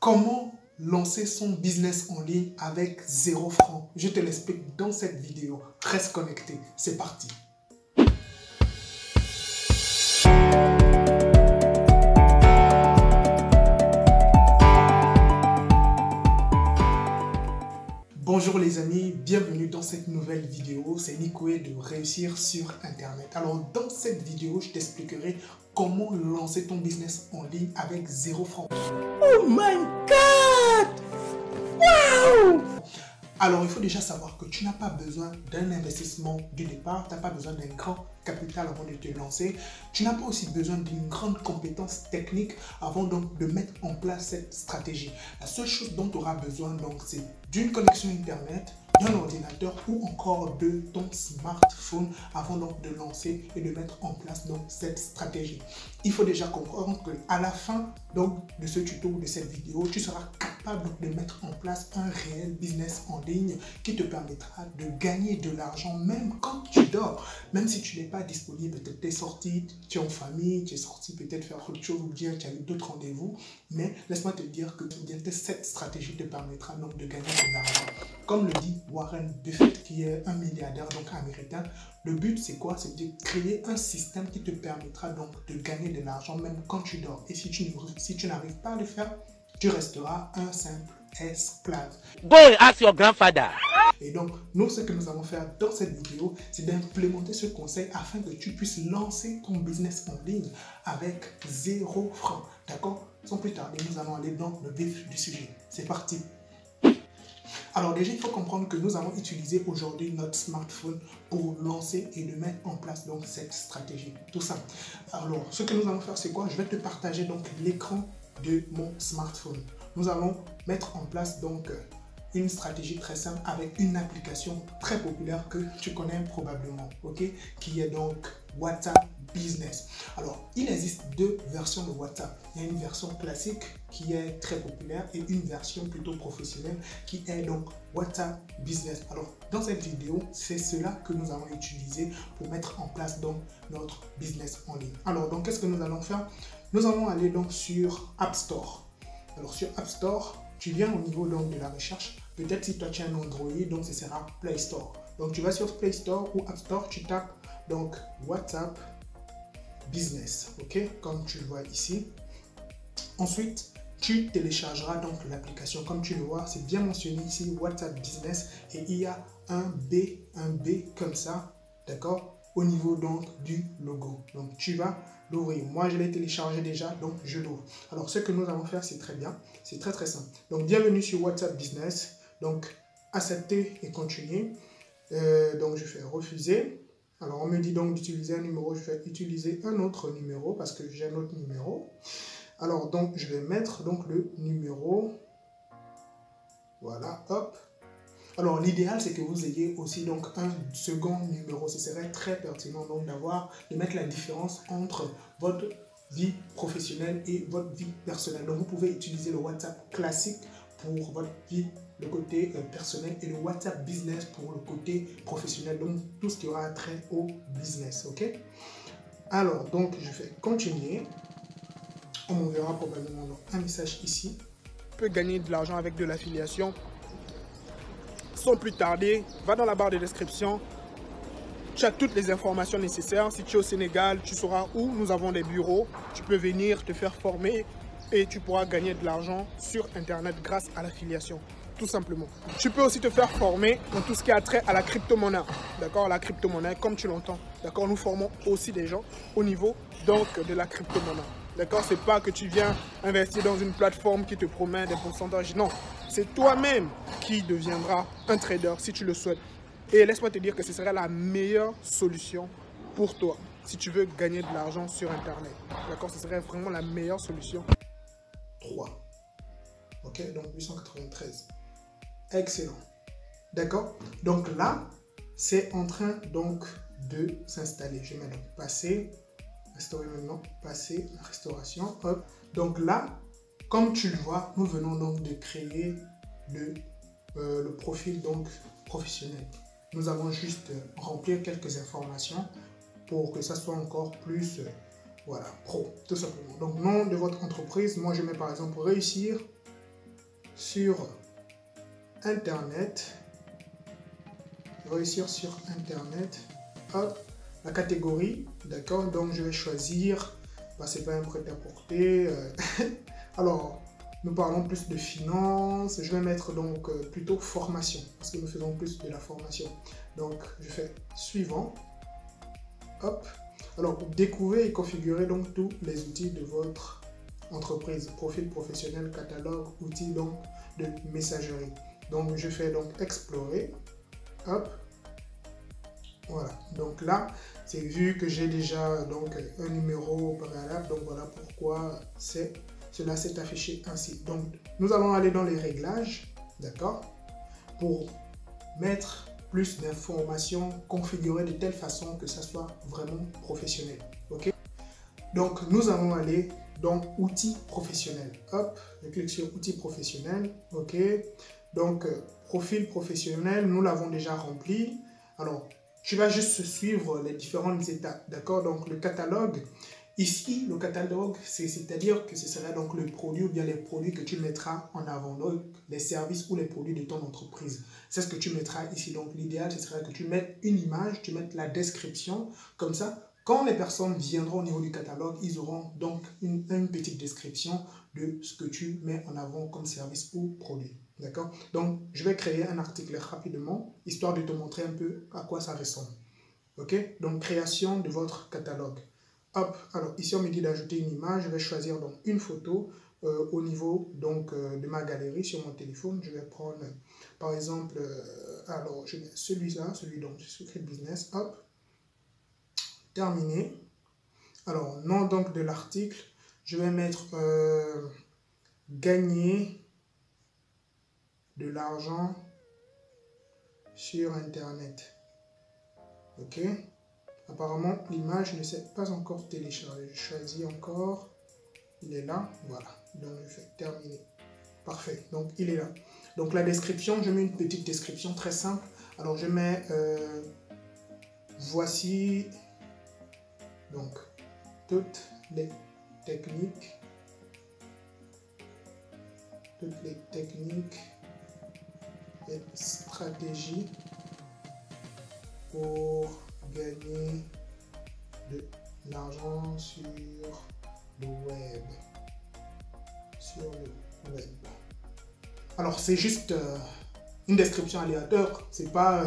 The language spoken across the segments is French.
Comment lancer son business en ligne avec 0 francs? Je te l'explique dans cette vidéo. Reste connecté, c'est parti. Bonjour les amis, bienvenue dans cette nouvelle vidéo. C'est Nikoué de Réussir sur Internet. Alors dans cette vidéo, je t'expliquerai comment lancer ton business en ligne avec 0 francs. Oh my God! Wow! Alors il faut déjà savoir que tu n'as pas besoin d'un investissement du départ, tu n'as pas besoin d'un grand capital avant de te lancer. Tu n'as pas aussi besoin d'une grande compétence technique avant donc de mettre en place cette stratégie. La seule chose dont tu auras besoin donc c'est d'une connexion internet, d'un ordinateur ou encore de ton smartphone avant donc de lancer et de mettre en place donc cette stratégie. Il faut déjà comprendre qu'à la fin donc de ce tuto ou de cette vidéo, tu seras capable de mettre en place un réel business en ligne qui te permettra de gagner de l'argent même quand tu dors, même si tu n'es pas disponible, peut-être tu es sorti, tu es en famille, tu es sorti peut-être faire autre chose ou bien tu as eu d'autres rendez-vous, mais laisse-moi te dire que cette stratégie te permettra donc de gagner de l'argent. Comme le dit Warren Buffett, qui est un milliardaire donc américain, le but c'est quoi? C'est de créer un système qui te permettra donc de gagner de l'argent même quand tu dors. Et si tu n'arrives pas à le faire, tu resteras un simple esclave. Go ask your grandfather. Et donc, nous, ce que nous allons faire dans cette vidéo, c'est d'implémenter ce conseil afin que tu puisses lancer ton business en ligne avec 0 francs. D'accord? Sans plus tarder, nous allons aller dans le vif du sujet. C'est parti! Alors déjà, il faut comprendre que nous allons utiliser aujourd'hui notre smartphone pour lancer et de mettre en place donc cette stratégie. Tout ça. Alors, ce que nous allons faire, c'est quoi? Je vais te partager donc l'écran de mon smartphone. Nous allons mettre en place donc une stratégie très simple avec une application très populaire que tu connais probablement, ok, qui est donc WhatsApp Business. Alors, il existe deux versions de WhatsApp. Il y a une version classique qui est très populaire et une version plutôt professionnelle qui est donc WhatsApp Business. Alors, dans cette vidéo, c'est cela que nous allons utiliser pour mettre en place donc notre business en ligne. Alors, donc, qu'est-ce que nous allons faire? Nous allons aller donc sur App Store. Alors, sur App Store, tu viens au niveau donc de la recherche. Peut-être si toi tu as un Android, donc ce sera Play Store. Donc, tu vas sur Play Store ou App Store, tu tapes donc WhatsApp Business, ok, comme tu le vois ici. Ensuite, tu téléchargeras donc l'application. Comme tu le vois, c'est bien mentionné ici, WhatsApp Business, et il y a un B comme ça, d'accord, au niveau donc du logo. Donc, tu vas l'ouvrir. Moi, je l'ai téléchargé déjà, donc je l'ouvre. Alors, ce que nous allons faire, c'est très bien, c'est très très simple. Donc, bienvenue sur WhatsApp Business. Donc, accepter et continuer. Donc, je fais refuser. Alors, on me dit donc d'utiliser un numéro. Je vais utiliser un autre numéro parce que j'ai un autre numéro. Alors, donc, je vais mettre donc le numéro. Voilà, hop. Alors, l'idéal, c'est que vous ayez aussi donc un second numéro. Ce serait très pertinent donc de mettre la différence entre votre vie professionnelle et votre vie personnelle. Donc, vous pouvez utiliser le WhatsApp classique pour votre vie, le côté personnel, et le WhatsApp Business pour le côté professionnel. Donc, tout ce qui aura trait au business, ok? Alors, donc, je fais continuer. On m'enverra probablement un message ici. Tu peux gagner de l'argent avec de l'affiliation. Sans plus tarder, va dans la barre de description. Tu as toutes les informations nécessaires. Si tu es au Sénégal, tu sauras où nous avons des bureaux. Tu peux venir te faire former et tu pourras gagner de l'argent sur Internet grâce à l'affiliation. Tout simplement. Tu peux aussi te faire former dans tout ce qui a trait à la crypto-monnaie. D'accord? La crypto-monnaie, comme tu l'entends. D'accord? Nous formons aussi des gens au niveau donc de la crypto-monnaie. D'accord? C'est pas que tu viens investir dans une plateforme qui te promet des pourcentages. Non. C'est toi-même qui deviendras un trader si tu le souhaites. Et laisse-moi te dire que ce serait la meilleure solution pour toi si tu veux gagner de l'argent sur Internet. D'accord? Ce serait vraiment la meilleure solution. 3. Ok, donc 893. Excellent. D'accord? Donc là, c'est en train donc de s'installer. Je mets donc passer, restaurer maintenant, passer, restauration, hop. Donc là, comme tu le vois, nous venons donc de créer le profil donc professionnel. Nous allons juste remplir quelques informations pour que ça soit encore plus voilà, pro, tout simplement. Donc, nom de votre entreprise, moi je mets par exemple réussir sur Internet. Réussir sur Internet. Hop, la catégorie, d'accord. Donc je vais choisir, bah, c'est pas un prêt-à-porter. Alors, nous parlons plus de finance. Je vais mettre donc plutôt formation parce que nous faisons plus de la formation. Donc je fais suivant. Hop. Alors, découvrez et configurez donc tous les outils de votre entreprise, profil professionnel, catalogue, outils donc de messagerie. Donc je fais donc explorer. Hop. Voilà. Donc là, c'est vu que j'ai déjà donc un numéro préalable. Donc voilà pourquoi cela s'est affiché ainsi. Donc nous allons aller dans les réglages, d'accord, pour mettre plus d'informations configurées de telle façon que ça soit vraiment professionnel. Ok. Donc nous allons aller dans outils professionnels. Hop, je clique sur outils professionnels. Ok. Donc profil professionnel, nous l'avons déjà rempli. Alors tu vas juste suivre les différentes étapes. D'accord. Donc le catalogue. Ici, le catalogue, c'est-à-dire que ce sera donc le produit ou bien les produits que tu mettras en avant, donc les services ou les produits de ton entreprise. C'est ce que tu mettras ici. Donc l'idéal, ce serait que tu mettes une image, tu mettes la description, comme ça, quand les personnes viendront au niveau du catalogue, ils auront donc une petite description de ce que tu mets en avant comme service ou produit. D'accord? Donc, je vais créer un article rapidement, histoire de te montrer un peu à quoi ça ressemble. Ok? Donc, création de votre catalogue. Hop, alors ici on me dit d'ajouter une image, je vais choisir donc une photo au niveau donc de ma galerie sur mon téléphone. Je vais prendre par exemple, alors je mets celui-là, celui donc Secret Business, hop, terminé. Alors nom donc de l'article, je vais mettre gagner de l'argent sur Internet. Ok. Apparemment, l'image ne s'est pas encore téléchargée. Je choisis encore. Il est là. Voilà. Donc, je fais terminer. Parfait. Donc, il est là. Donc, la description, je mets une petite description très simple. Alors, je mets voici donc toutes les techniques et stratégies pour gagner de l'argent sur le web. Alors c'est juste une description aléatoire, c'est pas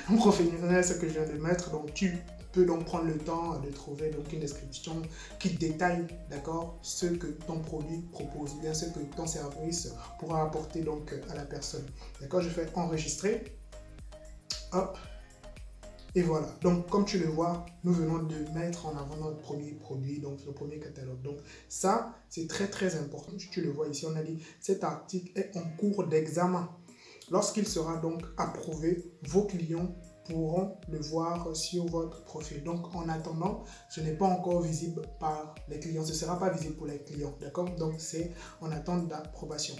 un professionnel ce que je viens de mettre, donc tu peux donc prendre le temps de trouver donc une description qui détaille, d'accord, ce que ton produit propose, bien ce que ton service pourra apporter donc à la personne. D'accord, je fais enregistrer. Hop. Et voilà, donc comme tu le vois, nous venons de mettre en avant notre premier produit, donc le premier catalogue. Donc ça, c'est très très important. Tu le vois ici, on a dit, cet article est en cours d'examen. Lorsqu'il sera donc approuvé, vos clients pourront le voir sur votre profil. Donc en attendant, ce n'est pas encore visible par les clients, ce ne sera pas visible pour les clients, d'accord? Donc c'est en attente d'approbation.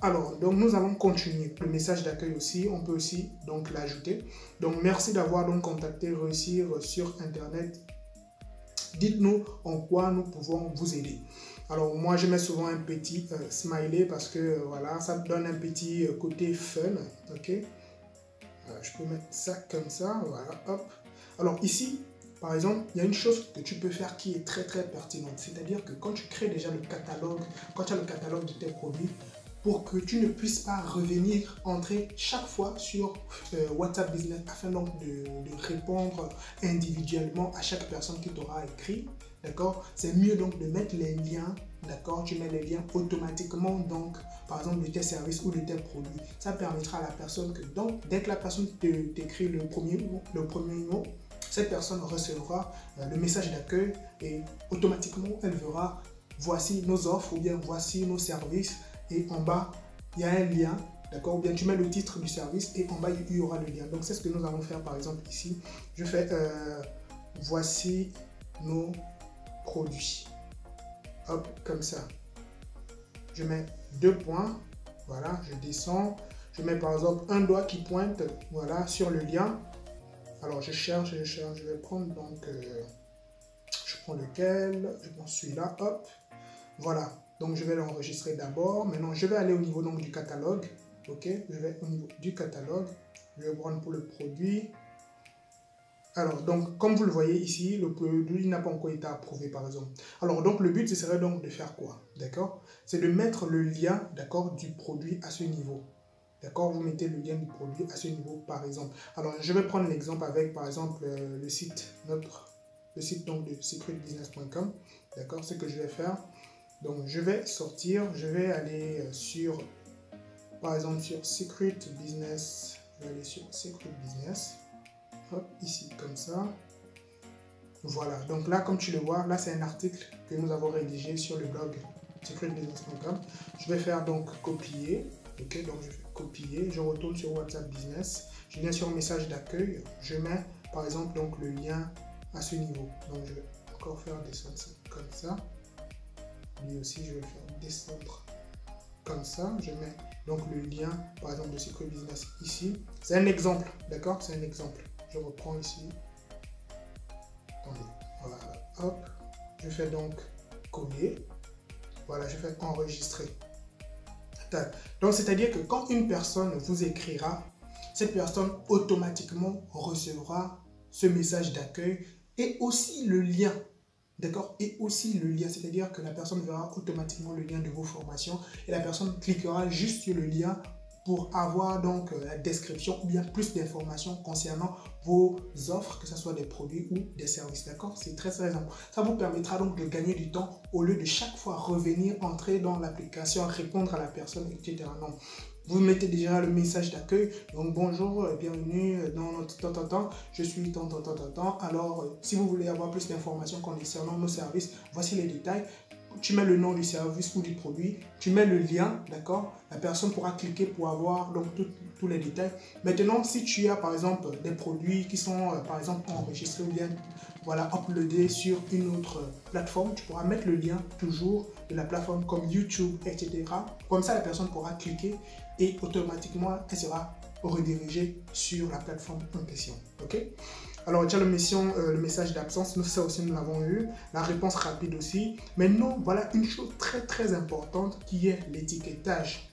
Alors, donc nous allons continuer. Le message d'accueil aussi, on peut aussi donc l'ajouter. Donc merci d'avoir donc contacté Réussir sur Internet. Dites-nous en quoi nous pouvons vous aider. Alors moi je mets souvent un petit smiley parce que voilà, ça donne un petit côté fun, ok? Je peux mettre ça comme ça, voilà, hop. Alors ici, par exemple, il y a une chose que tu peux faire qui est très très pertinente. C'est-à-dire que quand tu crées déjà le catalogue, quand tu as le catalogue de tes produits, pour que tu ne puisses pas revenir, entrer chaque fois sur WhatsApp Business afin donc de répondre individuellement à chaque personne qui t'aura écrit, d'accord? C'est mieux donc de mettre les liens, d'accord? Tu mets les liens automatiquement donc, par exemple, de tes services ou de tes produits. Ça permettra à la personne que donc, dès que la personne t'écrit le premier mot, cette personne recevra le message d'accueil et automatiquement elle verra voici nos offres ou bien voici nos services. Et en bas, il y a un lien, d'accord? Ou bien tu mets le titre du service et en bas, il y aura le lien. Donc, c'est ce que nous allons faire, par exemple, ici. Je fais voici nos produits. Hop, comme ça. Je mets 2 points. Voilà, je descends. Je mets, par exemple, un doigt qui pointe, voilà, sur le lien. Alors, je cherche. Je vais prendre, donc, je prends lequel? Je prends celui-là, hop. Voilà. Donc, je vais l'enregistrer d'abord. Maintenant, je vais aller au niveau donc, du catalogue. Ok, je vais au niveau du catalogue. Je vais prendre pour le produit. Alors, donc, comme vous le voyez ici, le produit n'a pas encore été approuvé, par exemple. Alors, donc, le but, ce serait donc de faire quoi? D'accord? C'est de mettre le lien, d'accord, du produit à ce niveau. D'accord? Vous mettez le lien du produit à ce niveau, par exemple. Alors, je vais prendre l'exemple avec, par exemple, le site donc de secretbusiness.com. D'accord? Ce que je vais faire. Donc, je vais sortir, je vais aller sur, par exemple, sur Secret Business. Je vais aller sur Secret Business. Hop, ici, comme ça. Voilà, donc là, comme tu le vois, là, c'est un article que nous avons rédigé sur le blog secretbusiness.com. Je vais faire donc copier. Ok, donc je fais copier. Je retourne sur WhatsApp Business. Je viens sur message d'accueil. Je mets, par exemple, donc le lien à ce niveau. Donc, je vais encore faire descendre ça comme ça. Lui aussi, je vais le faire descendre comme ça. Je mets donc le lien, par exemple, de Secret Business ici. C'est un exemple, d'accord? C'est un exemple. Je reprends ici. Attendez, voilà, hop. Je fais donc coller. Voilà, je fais enregistrer. Donc, c'est-à-dire que quand une personne vous écrira, cette personne automatiquement recevra ce message d'accueil et aussi le lien. D'accord? Et aussi le lien, c'est-à-dire que la personne verra automatiquement le lien de vos formations et la personne cliquera juste sur le lien pour avoir donc la description ou bien plus d'informations concernant vos offres, que ce soit des produits ou des services. D'accord? C'est très important. Ça vous permettra donc de gagner du temps au lieu de chaque fois revenir, entrer dans l'application, répondre à la personne, etc. Non. Vous mettez déjà le message d'accueil. Donc bonjour, bienvenue dans notre temps. Je suis tant. Alors, si vous voulez avoir plus d'informations concernant nos services, voici les détails. Tu mets le nom du service ou du produit, tu mets le lien, d'accord? La personne pourra cliquer pour avoir donc tous les détails. Maintenant, si tu as par exemple des produits qui sont par exemple enregistrés ou bien voilà, uploadés sur une autre plateforme, tu pourras mettre le lien toujours de la plateforme comme YouTube, etc. Comme ça, la personne pourra cliquer et automatiquement, elle sera redirigée sur la plateforme en question. Ok? Alors, tu as le message d'absence, ça aussi nous l'avons eu, la réponse rapide aussi. Maintenant, voilà une chose très importante qui est l'étiquetage.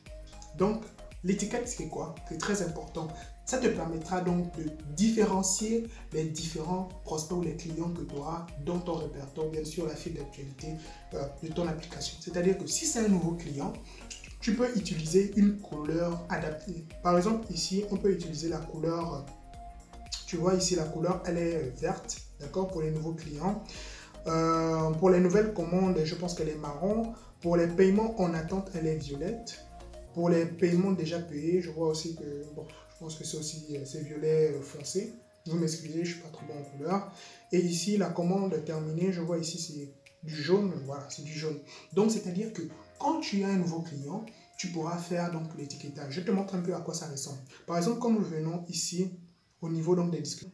Donc, l'étiquette, c'est quoi? C'est très important. Ça te permettra donc de différencier les différents prospects ou les clients que tu auras dans ton répertoire, bien sûr, la file d'actualité de ton application. C'est-à-dire que si c'est un nouveau client, tu peux utiliser une couleur adaptée. Par exemple, ici, on peut utiliser la couleur... Tu vois ici la couleur, elle est verte, d'accord, pour les nouveaux clients. Pour les nouvelles commandes, je pense qu'elle est marron. Pour les paiements en attente, elle est violette. Pour les paiements déjà payés, je vois aussi que, bon, je pense que c'est violet foncé. Vous m'excusez, je ne suis pas trop bon en couleur. Et ici, la commande terminée, je vois ici, c'est du jaune. Voilà, c'est du jaune. Donc, c'est-à-dire que quand tu as un nouveau client, tu pourras faire donc l'étiquetage. Je te montre un peu à quoi ça ressemble. Par exemple, quand nous venons ici, au niveau donc des discussions.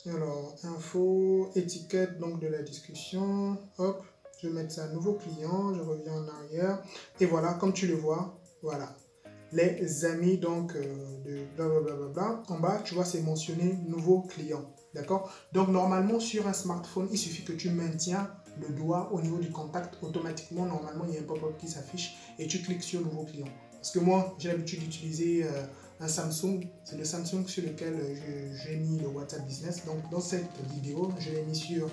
Alors, info, étiquette donc de la discussion. Hop, je vais mettre ça nouveau client, je reviens en arrière. Et voilà, comme tu le vois, voilà. Les amis donc de blablabla. En bas, tu vois, c'est mentionné nouveau client. D'accord? Donc, normalement, sur un smartphone, il suffit que tu maintiens le doigt au niveau du contact. Automatiquement, normalement, il y a un pop-up qui s'affiche et tu cliques sur nouveau client. Parce que moi, j'ai l'habitude d'utiliser un Samsung. C'est le Samsung sur lequel j'ai mis le WhatsApp Business. Donc, dans cette vidéo, je l'ai mis sur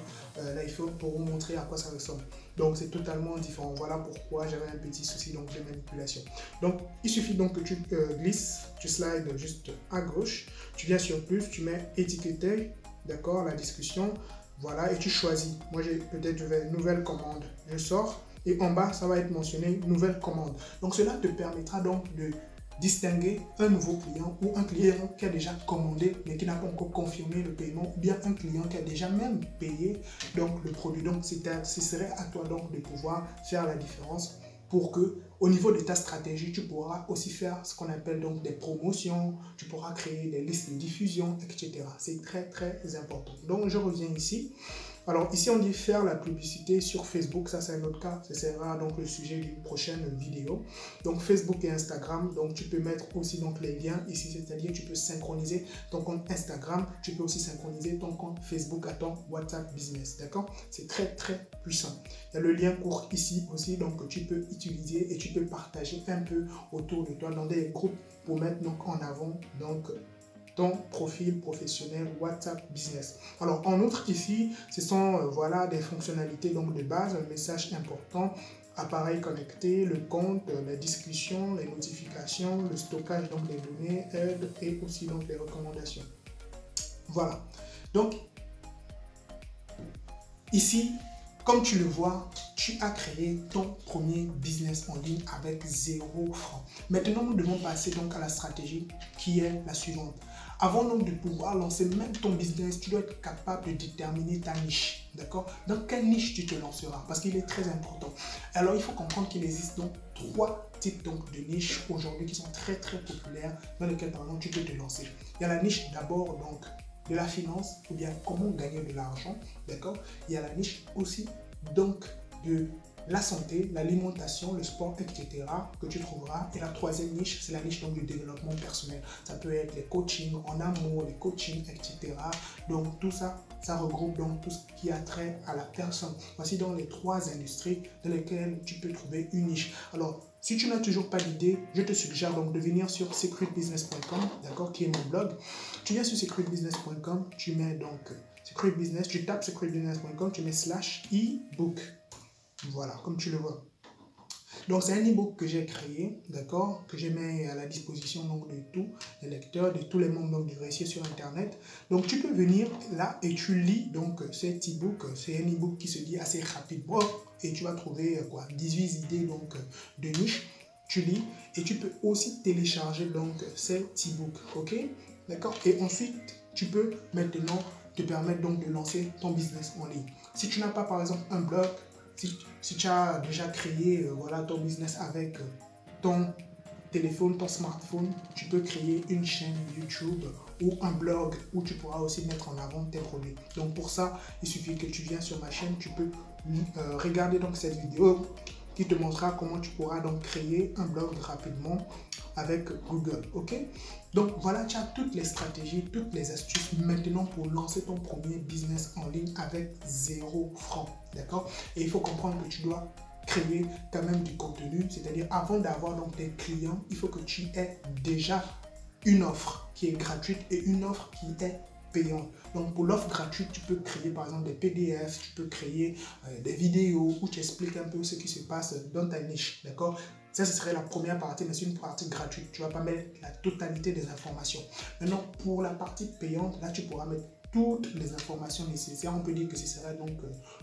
l'iPhone pour vous montrer à quoi ça ressemble. Donc, c'est totalement différent. Voilà pourquoi j'avais un petit souci donc, de manipulation. Donc, il suffit donc que tu glisses, tu slides juste à gauche. Tu viens sur plus, tu mets étiqueter, d'accord, la discussion. Voilà, et tu choisis. Moi, j'ai peut-être nouvelle commande. Je sors. Et en bas, ça va être mentionné nouvelle commande. Donc, cela te permettra donc de distinguer un nouveau client ou un client qui a déjà commandé mais qui n'a pas encore confirmé le paiement ou bien un client qui a déjà même payé donc, le produit. Donc, ce serait à toi donc de pouvoir faire la différence pour que au niveau de ta stratégie, tu pourras aussi faire ce qu'on appelle donc des promotions, tu pourras créer des listes de diffusion, etc. C'est très important. Donc, je reviens ici. Alors ici on dit faire la publicité sur Facebook, ça c'est un autre cas, ce sera donc le sujet d'une prochaine vidéo. Donc Facebook et Instagram, donc tu peux mettre aussi donc les liens ici, c'est-à-dire tu peux synchroniser ton compte Instagram, tu peux aussi synchroniser ton compte Facebook à ton WhatsApp Business, d'accord? C'est très très puissant. Il y a le lien court ici aussi, donc que tu peux utiliser et tu peux partager un peu autour de toi dans des groupes pour mettre donc en avant donc ton profil professionnel WhatsApp Business. Alors en outre ici, ce sont voilà des fonctionnalités donc de base, un message important, appareil connecté, le compte, les discussions, les notifications, le stockage donc des données, aide et aussi donc les recommandations. Voilà. Donc ici, comme tu le vois, tu as créé ton premier business en ligne avec 0 francs. Maintenant, nous devons passer donc à la stratégie qui est la suivante. Avant donc de pouvoir lancer même ton business, tu dois être capable de déterminer ta niche. D'accord? Dans quelle niche tu te lanceras? Parce qu'il est très important. Alors, il faut comprendre qu'il existe donc 3 types donc, de niches aujourd'hui qui sont très très populaires dans lesquelles par exemple tu peux te lancer. Il y a la niche d'abord donc de la finance ou bien comment gagner de l'argent. D'accord? Il y a la niche aussi donc de la santé, l'alimentation, le sport, etc. que tu trouveras. Et la troisième niche, c'est la niche donc du développement personnel. Ça peut être les coachings en amour, les coachings, etc. Donc tout ça, ça regroupe donc tout ce qui a trait à la personne. Voici donc les 3 industries dans lesquelles tu peux trouver une niche. Alors, si tu n'as toujours pas d'idée, je te suggère donc de venir sur secretbusiness.com, d'accord, qui est mon blog. Tu viens sur secretbusiness.com, tu mets donc Secret Business, tu tapes secretbusiness.com, tu mets /ebook. Voilà, comme tu le vois. Donc, c'est un e-book que j'ai créé, d'accord, que je mets à la disposition donc, de tous les lecteurs, de tous les membres donc, du récit sur Internet. Donc, tu peux venir là et tu lis donc cet e-book. C'est un e-book qui se lit assez rapidement et tu vas trouver quoi, 18 idées donc, de niche. Tu lis et tu peux aussi télécharger donc cet e-book, ok, d'accord. Et ensuite, tu peux maintenant te permettre donc de lancer ton business en ligne. Si tu n'as pas par exemple un blog, si tu as déjà créé voilà, ton business avec ton téléphone, ton smartphone, tu peux créer une chaîne YouTube ou un blog où tu pourras aussi mettre en avant tes produits. Donc pour ça, il suffit que tu viennes sur ma chaîne, tu peux regarder donc cette vidéo qui te montrera comment tu pourras donc créer un blog rapidement avec Google, ok? Donc voilà, tu as toutes les stratégies, toutes les astuces maintenant pour lancer ton premier business en ligne avec 0 francs, d'accord? Et il faut comprendre que tu dois créer quand même du contenu, c'est-à-dire avant d'avoir donc des clients, il faut que tu aies déjà une offre qui est gratuite et une offre qui est payante. Donc pour l'offre gratuite, tu peux créer par exemple des PDF, tu peux créer des vidéos où tu expliques un peu ce qui se passe dans ta niche, d'accord? Ça, ce serait la première partie, mais c'est une partie gratuite. Tu ne vas pas mettre la totalité des informations. Maintenant, pour la partie payante, là, tu pourras mettre toutes les informations nécessaires. On peut dire que ce serait donc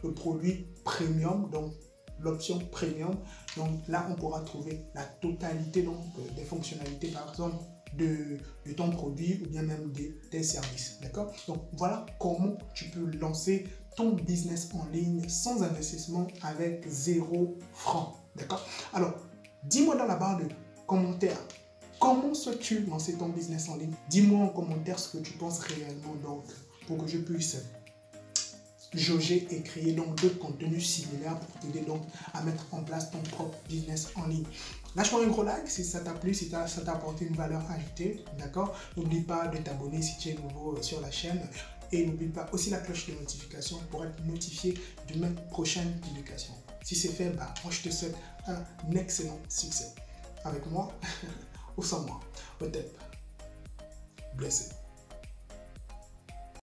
le produit premium, donc l'option premium. Donc là, on pourra trouver la totalité donc, des fonctionnalités, par exemple, de ton produit ou bien même de tes services. D'accord? Donc voilà comment tu peux lancer ton business en ligne sans investissement avec 0 francs. D'accord? Alors, dis-moi dans la barre de commentaires, comment souhaites-tu lancer ton business en ligne? Dis-moi en commentaire ce que tu penses réellement donc pour que je puisse jauger et créer donc d'autres contenus similaires pour t'aider donc à mettre en place ton propre business en ligne. Lâche-moi un gros like si ça t'a plu, si ça t'a apporté une valeur ajoutée, d'accord? N'oublie pas de t'abonner si tu es nouveau sur la chaîne et n'oublie pas aussi la cloche de notification pour être notifié de mes prochaines publications. Si c'est fait, bah, moi je te souhaite un excellent succès. Avec moi ou sans moi, au TEP. Blessé.